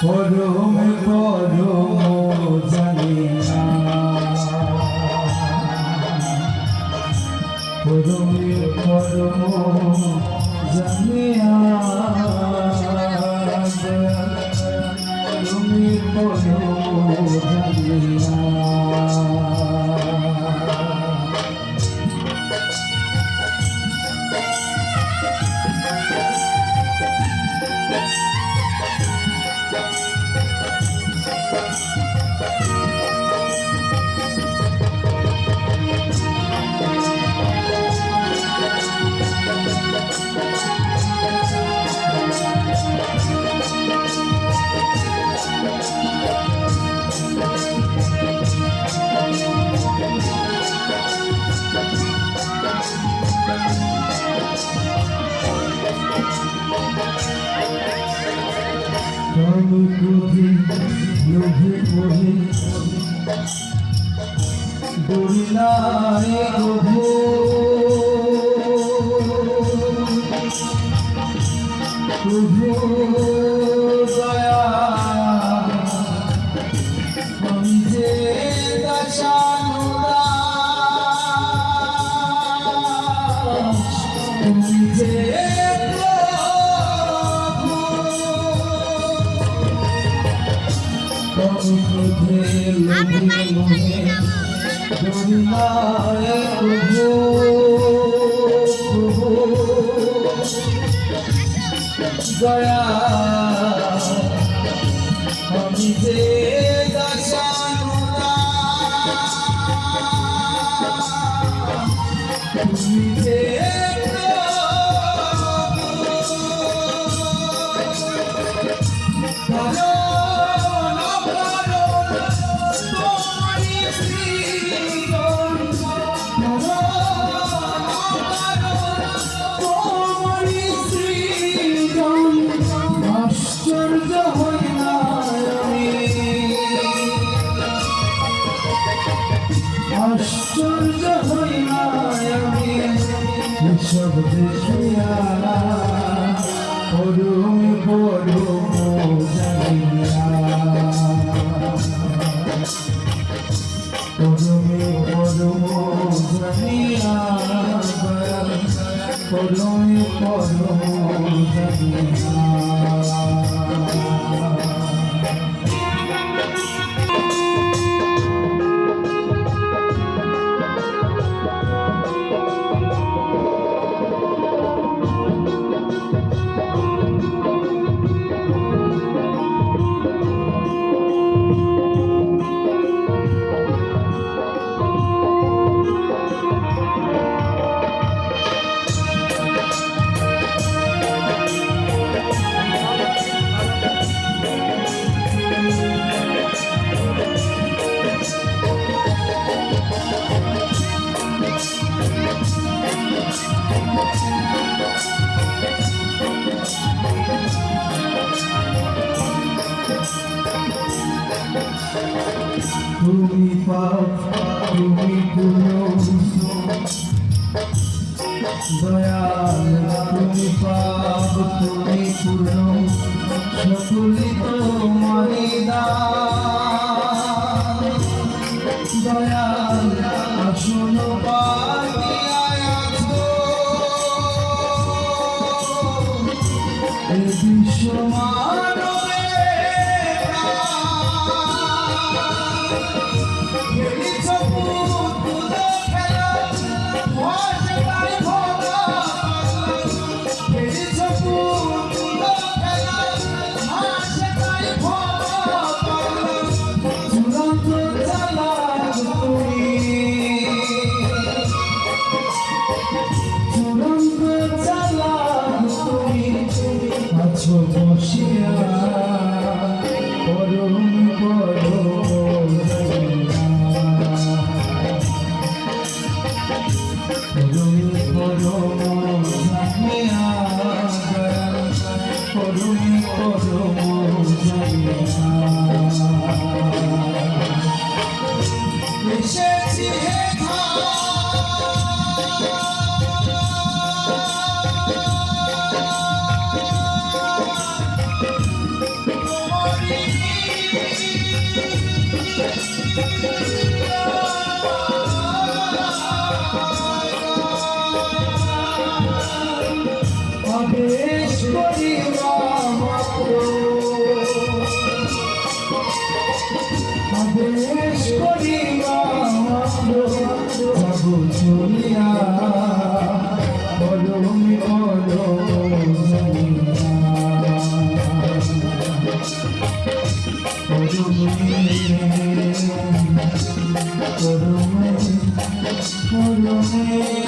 পরম পরম জানি না, পরম পরম জানি না, পরম জানি না। আমি ক্রোধে লোভে মোহে দৌড়িলাই প্রভু, প্রভু দয়া আমি যে দাসানুদাস, তুমি যে ক্রোধে লোভে মোহে দৌড়িলাই প্রভু, প্রভু দয়া আমি যে দাসানুদাস, তুমি যে আশ্চর্য হই না আমি সব দেখিয়া, পরম পরম জানিয়া, পরম পরম জানিয়া, পরম পরম জানিয়া। তুমি পাপ তুমি পুণ্য দয়াল, তুমি পাপ তুমি পুণ্য সকলি তোমারি দান, দয়াল আসন পাতিয়ায় আছো এ বিশ্ব বসিয়া পরম পরম পরম পরম জানিয়া, পরম পরম জানিয়া এসেছি হে পরমে